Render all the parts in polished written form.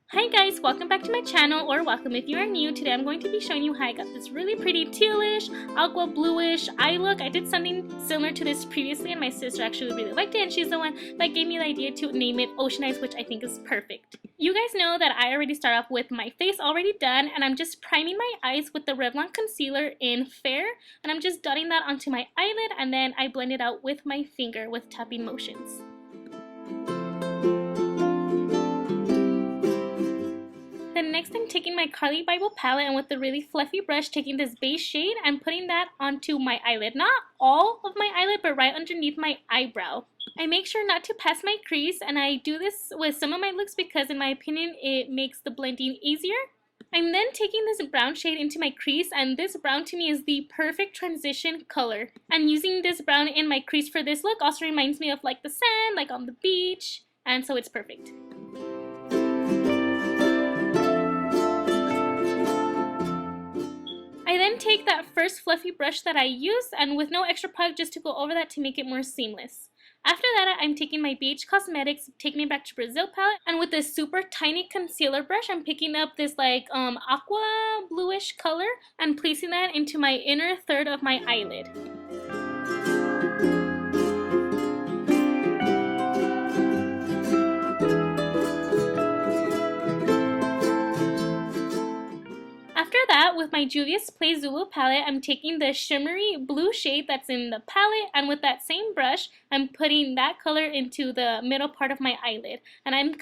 Hi guys, welcome back to my channel, or welcome if you are new. Today I'm going to be showing you how I got this really pretty tealish, aqua bluish eye look. I did something similar to this previously and my sister actually really liked it, and she's the one that gave me the idea to name it Ocean Eyes, which I think is perfect. You guys know that I already start off with my face already done, and I'm just priming my eyes with the Revlon concealer in Fair, and I'm just dotting that onto my eyelid, and then I blend it out with my finger with tapping motions. Then next I'm taking my Carli Bybel palette, and with the really fluffy brush taking this beige shade and putting that onto my eyelid. Not all of my eyelid, but right underneath my eyebrow. I make sure not to pass my crease, and I do this with some of my looks because in my opinion it makes the blending easier. I'm then taking this brown shade into my crease, and this brown to me is the perfect transition color. And using this brown in my crease for this look also reminds me of like the sand, like on the beach, and so it's perfect. I then take that first fluffy brush that I used, and with no extra product, just to go over that to make it more seamless. After that, I'm taking my BH Cosmetics Take Me Back to Brazil palette, and with this super tiny concealer brush, I'm picking up this like aqua bluish color and placing that into my inner third of my eyelid. After that, with my Juvias Zulu palette, I'm taking the shimmery blue shade that's in the palette, and with that same brush, I'm putting that color into the middle part of my eyelid. And I'm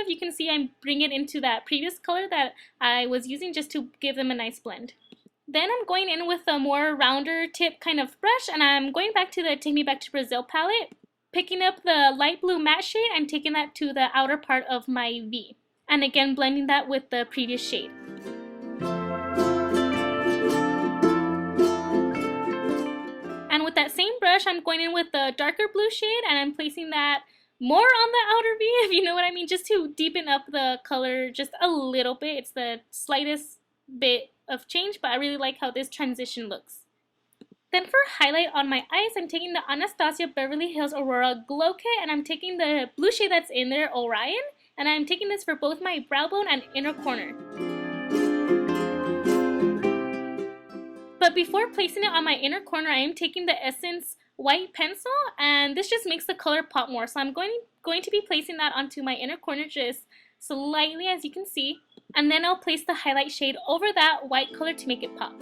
you can see I'm bringing it into that previous color that I was using just to give them a nice blend. Then I'm going in with a more rounder tip kind of brush, and I'm going back to the Take Me Back to Brazil palette, picking up the light blue matte shade and taking that to the outer part of my V. And again, blending that with the previous shade. And with that same brush, I'm going in with the darker blue shade, and I'm placing that more on the outer V, if you know what I mean, just to deepen up the color just a little bit. It's the slightest bit of change, but I really like how this transition looks. Then for highlight on my eyes, I'm taking the Anastasia Beverly Hills Aurora Glow Kit, and I'm taking the blue shade that's in there, Orion, and I'm taking this for both my brow bone and inner corner. But before placing it on my inner corner, I am taking the Essence white pencil, and this just makes the color pop more. So I'm going to be placing that onto my inner corner just slightly, as you can see. And then I'll place the highlight shade over that white color to make it pop.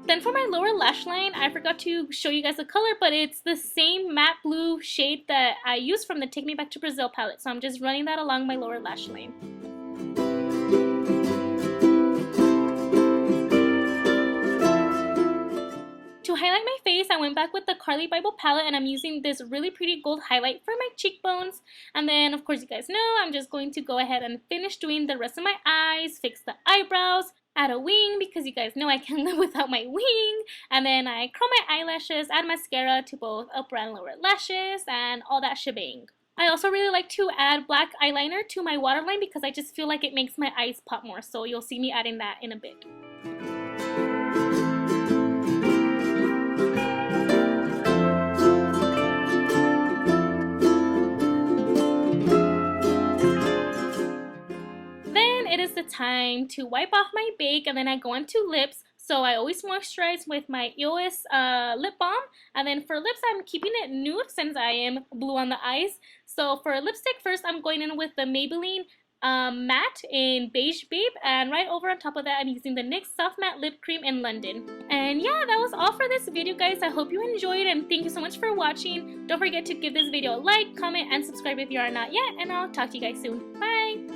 Then for my lower lash line, I forgot to show you guys the color, but it's the same matte blue shade that I used from the Take Me Back to Brazil palette. So I'm just running that along my lower lash line. To highlight my face, I went back with the Carli Bybel palette, and I'm using this really pretty gold highlight for my cheekbones. And then, of course, you guys know, I'm just going to go ahead and finish doing the rest of my eyes, fix the eyebrows, add a wing because you guys know I can't live without my wing, and then I curl my eyelashes, add mascara to both upper and lower lashes, and all that shebang. I also really like to add black eyeliner to my waterline because I just feel like it makes my eyes pop more, so you'll see me adding that in a bit. Time to wipe off my bake, and then I go into lips. So I always moisturize with my EOS Lip Balm, and then for lips I'm keeping it nude since I am blue on the eyes. So for lipstick, first I'm going in with the Maybelline matte in Beige Babe, and right over on top of that I'm using the NYX Soft Matte Lip Cream in London. And yeah, that was all for this video, guys. I hope you enjoyed, and thank you so much for watching. Don't forget to give this video a like, comment, and subscribe if you are not yet, and I'll talk to you guys soon. Bye!